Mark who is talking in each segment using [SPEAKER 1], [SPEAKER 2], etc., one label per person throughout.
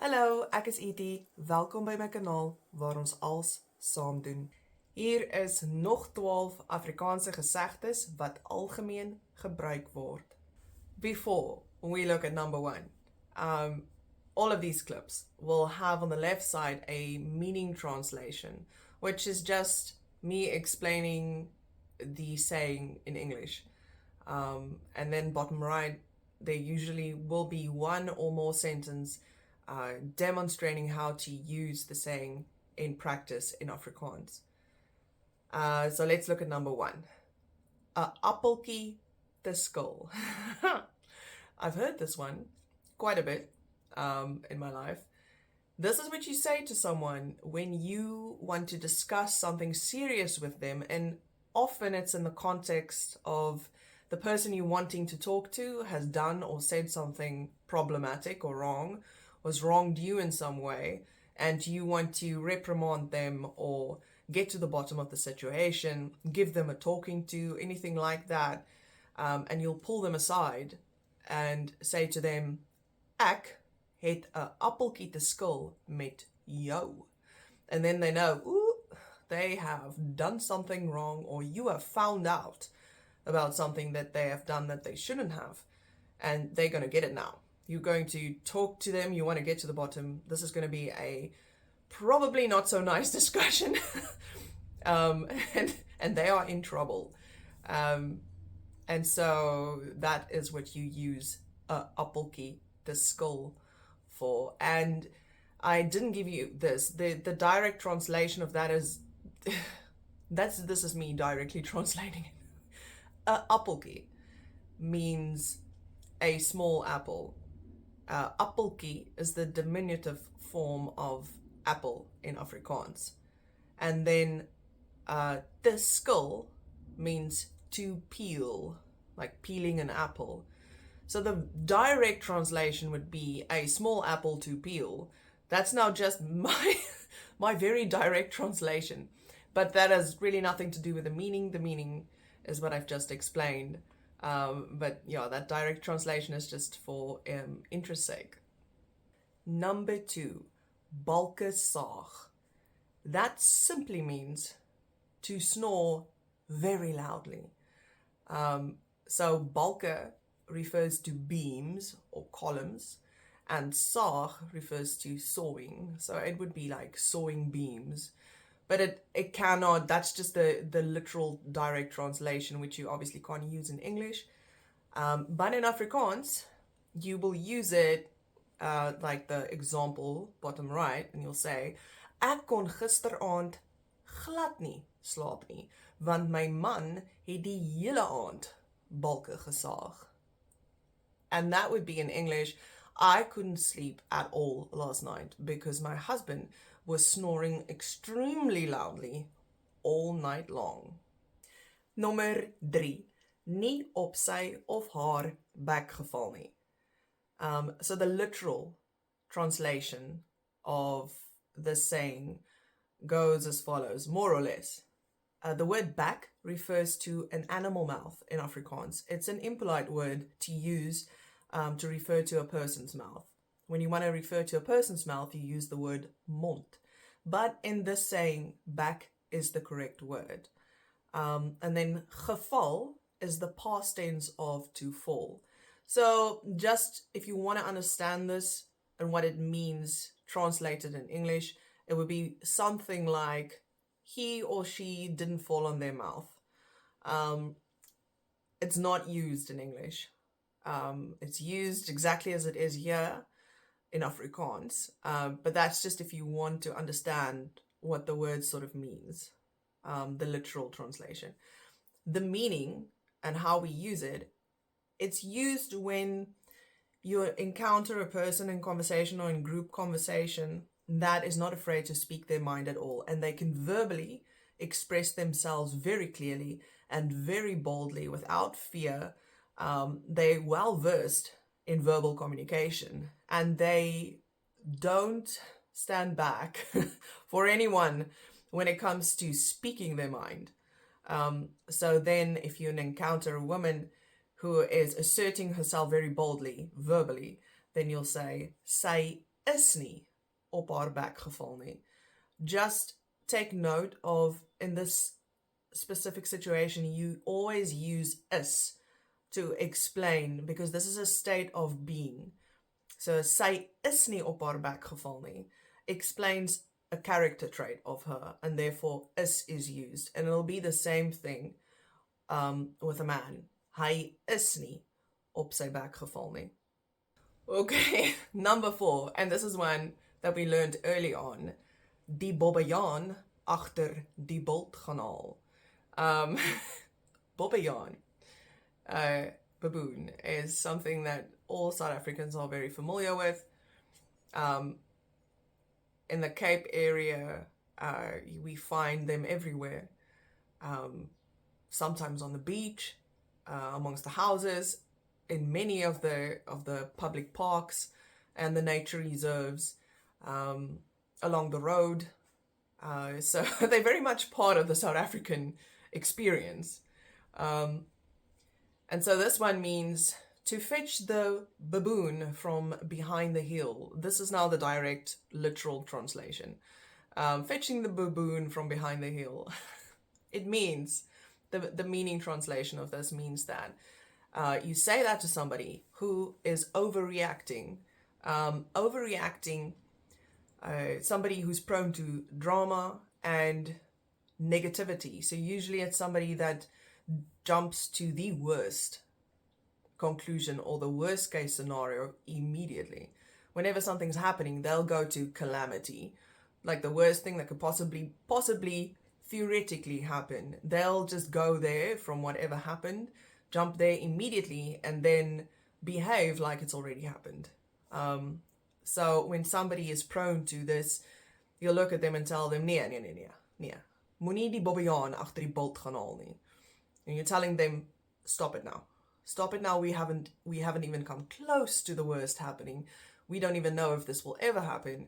[SPEAKER 1] Hallo, ek is Edie. Welkom by my kanaal waar ons als saam doen. Hier is nog 12 Afrikaanse gesegdes wat algemeen gebruik word. Before we look at number one, all of these clips will have on the left side a meaning translation, which is just me explaining the saying in English. And then bottom right, there usually will be one or more sentence demonstrating how to use the saying in practice in Afrikaans. So let's look at number one. 'n appeltjie te skil. I've heard this one quite a bit in my life. This is what you say to someone when you want to discuss something serious with them, and often it's in the context of the person you're wanting to talk to has done or said something problematic or wrong, was wronged you in some way, and you want to reprimand them or get to the bottom of the situation, give them a talking to, anything like that, and you'll pull them aside and say to them, ek het 'n appeltjie te skil met jou. And then they know, ooh, they have done something wrong, or you have found out about something that they have done that they shouldn't have, and they're going to get it now. You're going to talk to them, you want to get to the bottom. This is going to be a probably not so nice discussion. And they are in trouble. And so that is what you use 'n appeltjie te skil for. And I didn't give you this. The direct translation of that is this is me directly translating it. 'n appeltjie means a small apple. Appeltjie is the diminutive form of apple in Afrikaans. And then te skil means to peel, like peeling an apple. So the direct translation would be a small apple to peel. That's now just my very direct translation. But that has really nothing to do with the meaning. The meaning is what I've just explained. But yeah, that direct translation is just for interest's sake. Number two, Balke saag. That simply means to snore very loudly. So Balke refers to beams or columns, and saag refers to sawing. So it would be like sawing beams. But it cannot, that's just the literal direct translation, which you obviously can't use in English. But in Afrikaans, you will use it like the example, bottom right, and you'll say, ek kon gisteraand glad nie slaap nie, want my man het die hele aand balke gesaag. And that would be in English, I couldn't sleep at all last night because my husband was snoring extremely loudly all night long. Nommer 3. Nie op sy of haar bek geval nie. So the literal translation of the saying goes as follows, more or less. The word back refers to an animal mouth in Afrikaans. It's an impolite word to use to refer to a person's mouth. When you want to refer to a person's mouth, you use the word mond. But in this saying, back is the correct word. And then geval is the past tense of to fall. So just if you want to understand this and what it means translated in English, it would be something like he or she didn't fall on their mouth. It's not used in English. It's used exactly as it is here in Afrikaans, but that's just if you want to understand what the word sort of means, the literal translation. The meaning and how we use it, it's used when you encounter a person in conversation or in group conversation that is not afraid to speak their mind at all, and they can verbally express themselves very clearly and very boldly without fear. They're well versed in verbal communication, and they don't stand back for anyone when it comes to speaking their mind. So then if you encounter a woman who is asserting herself very boldly, verbally, then you'll say, sy is nie op haar bek geval nie. Just take note of, in this specific situation, you always use is to explain, because this is a state of being. So sy is nie op haar bek geval nie explains a character trait of her, and therefore is used. And it'll be the same thing with a man. Hy is nie op sy bek geval nie. Okay, number 4, and this is one that we learned early on. Die bobbejaan agter die bult gaan haal. Bobbejaan, baboon, is something that all South Africans are very familiar with. In the Cape area, we find them everywhere. Sometimes on the beach, amongst the houses, in many of the public parks and the nature reserves, along the road. So they're very much part of the South African experience. And so this one means to fetch the baboon from behind the hill. This is now the direct literal translation. Fetching the baboon from behind the hill. It means, the meaning translation of this means that you say that to somebody who is overreacting. Somebody who's prone to drama and negativity. So usually it's somebody that jumps to the worst conclusion or the worst case scenario immediately. Whenever something's happening, they'll go to calamity, like the worst thing that could possibly theoretically happen. They'll just go there from whatever happened, jump there immediately, and then behave like it's already happened. So when somebody is prone to this, you'll look at them and tell them, nee, moenie die bobbejaan agter die bult gaan haal nie. And you're telling them, stop it now. Stop it now. We haven't even come close to the worst happening. We don't even know if this will ever happen.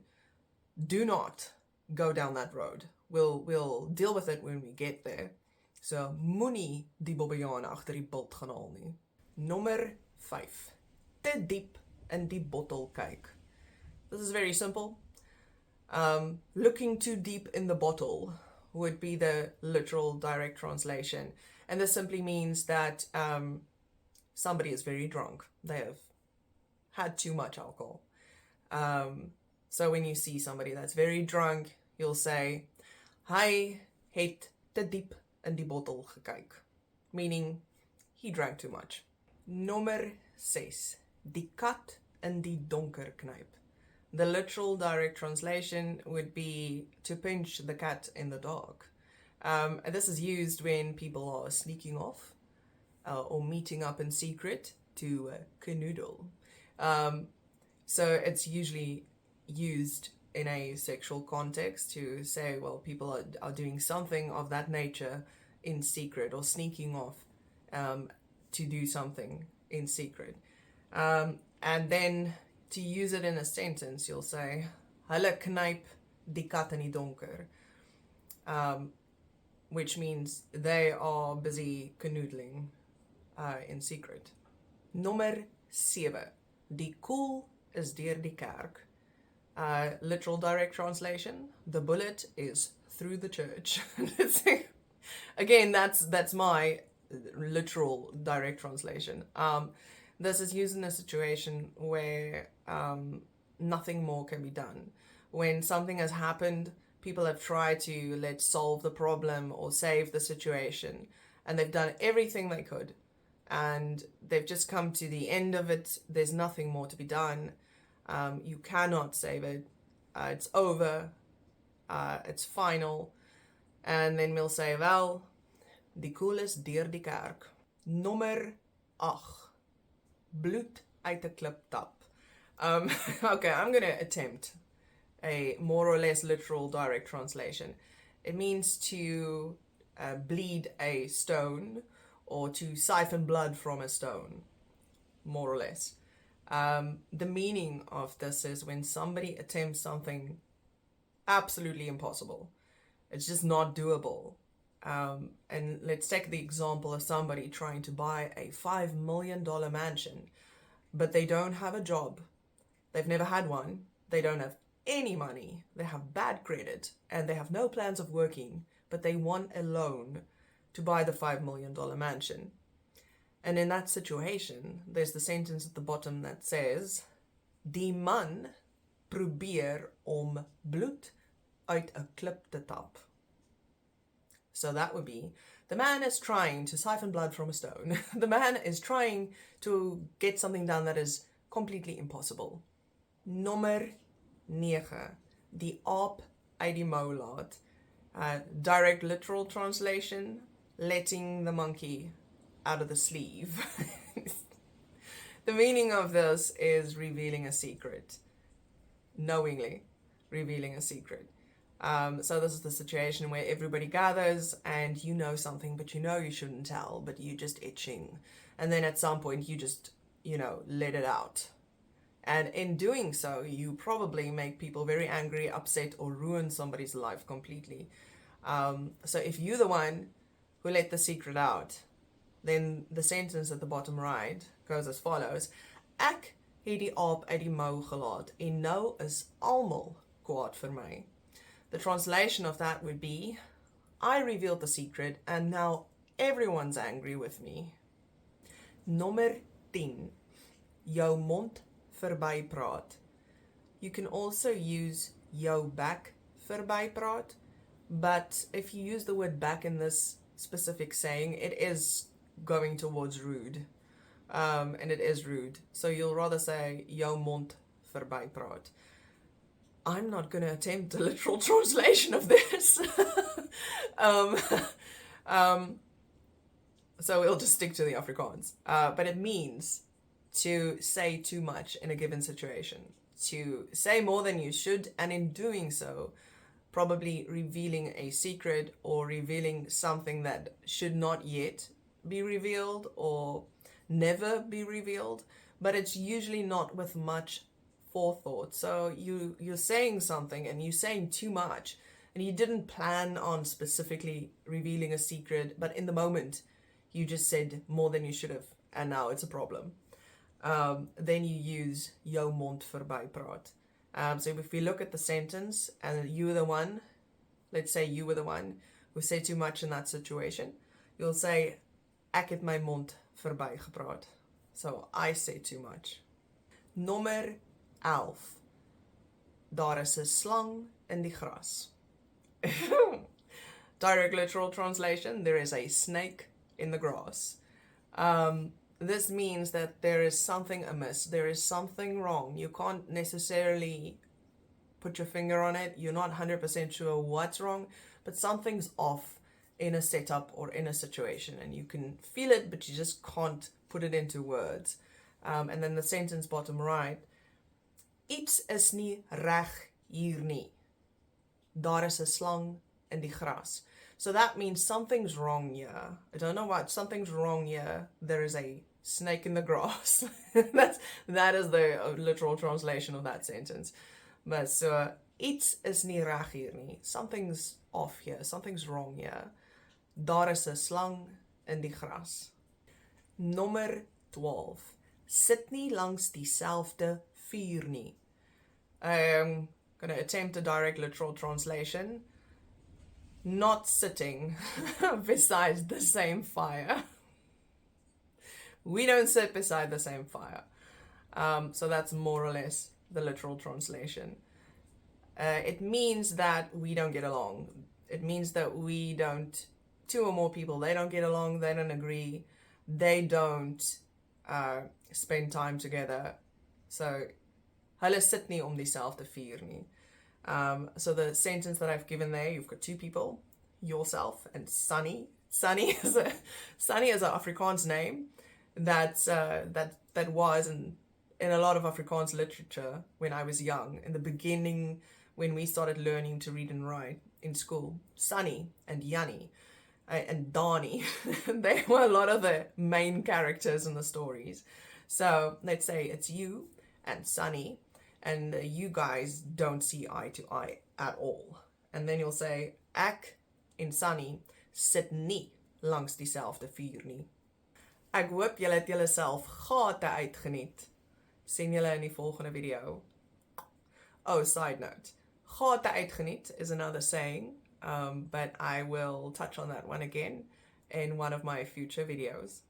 [SPEAKER 1] Do not go down that road. We'll deal with it when we get there. So moenie die bobbejaan agter die bult gaan haal nie. Nommer 5. Te diep in die bottel kyk. This is very simple. Looking too deep in the bottle would be the literal direct translation. And this simply means that somebody is very drunk. They have had too much alcohol. So when you see somebody that's very drunk, you'll say, hy het te diep in die bottel gekyk. Meaning, he drank too much. Nommer 6. Die kat in die donker knyp. The literal direct translation would be to pinch the cat in the dark. And this is used when people are sneaking off or meeting up in secret to canoodle. So it's usually used in a sexual context to say, well, people are doing something of that nature in secret or sneaking off to do something in secret. And then to use it in a sentence, you'll say, hulle knyp die kat in die donker. Which means they are busy canoodling in secret. Nommer 7. Die koel is deur die kerk. Literal direct translation, the bullet is through the church. Again, that's my literal direct translation. This is used in a situation where nothing more can be done. When something has happened, people have tried to, let's solve the problem or save the situation, and they've done everything they could, and they've just come to the end of it. There's nothing more to be done. You cannot save it. It's over. It's final. And then we'll say, wel, die koel is deur die kerk. Nommer 8. Bloed uit 'n klip tap. Okay, I'm going to attempt a more or less literal direct translation. It means to bleed a stone or to siphon blood from a stone, more or less. The meaning of this is when somebody attempts something absolutely impossible. It's just not doable. And let's take the example of somebody trying to buy a $5 million mansion, but they don't have a job. They've never had one. they don't have any money, they have bad credit, and they have no plans of working, but they want a loan to buy the $5 million mansion. And in that situation, there's the sentence at the bottom that says, Die man probeer om bloed uit 'n klip te tap. So that would be, the man is trying to siphon blood from a stone. The man is trying to get something done that is completely impossible. Nommer 9. Die aap uit die mou laat. Direct literal translation, letting the monkey out of the sleeve. The meaning of this is revealing a secret. Knowingly revealing a secret. So this is the situation where everybody gathers and you know something, but you know you shouldn't tell, but you're just itching. And then at some point you just, let it out. And in doing so, you probably make people very angry, upset, or ruin somebody's life completely. So if you're the one who let the secret out, then the sentence at the bottom right goes as follows. Ek het die aap uit die mou gelaat en nou is almal kwaad vir my. The translation of that would be, I revealed the secret and now everyone's angry with me. Nommer 10. Jou mond verby praat. You can also use jou bek verby praat, but if you use the word back in this specific saying, it is going towards rude, and it is rude. So you'll rather say jou mond verby praat. I'm not going to attempt a literal translation of this. So we'll just stick to the Afrikaans. But it means to say too much in a given situation, to say more than you should, and in doing so, probably revealing a secret or revealing something that should not yet be revealed or never be revealed, but it's usually not with much forethought. So you're saying something and you're saying too much and you didn't plan on specifically revealing a secret, but in the moment you just said more than you should have and now it's a problem. Then you use jou mond verby praat. So if we look at the sentence and you were the one, let's say you were the one who said too much in that situation, you'll say ek het my mond verby gepraat. So I say too much. Nommer 11. Daar is 'n slang in die gras. Direct literal translation, there is a snake in the grass. This means that there is something amiss, there is something wrong. You can't necessarily put your finger on it, you're not 100% sure what's wrong, but something's off in a setup or in a situation, and you can feel it, but you just can't put it into words. And then the sentence bottom right, iets is nie reg hier nie. Daar is 'n slang in die gras. So that means something's wrong here. I don't know what, something's wrong here. There is a snake in the grass. That is the literal translation of that sentence. But so, iets is nie reg hier nie. Something's off here. Something's wrong here. Daar is 'n slang in die gras. Nommer 12. Sit nie langs dieselfde vuur nie. I'm going to attempt a direct literal translation. Not sitting beside the same fire. We don't sit beside the same fire. So that's more or less the literal translation. It means that we don't get along. It means that we don't, two or more people, they don't get along, they don't agree, they don't spend time together. So, hulle sit nie om dieselfde vuur nie. So the sentence that I've given there, you've got two people, yourself and Sunny. Sunny is an Afrikaans name that was in a lot of Afrikaans literature when I was young, in the beginning when we started learning to read and write in school. Sunny and Jannie and Dani, they were a lot of the main characters in the stories. So let's say it's you and Sunny, and you guys don't see eye to eye at all. And then you'll say, ek en Sunny sit nie langs dieselfde vuur nie. Ek hoop julle het julle self gate uitgeniet. Sien julle in die volgende video. Oh, side note. Gate uitgeniet is another saying, but I will touch on that one again in one of my future videos.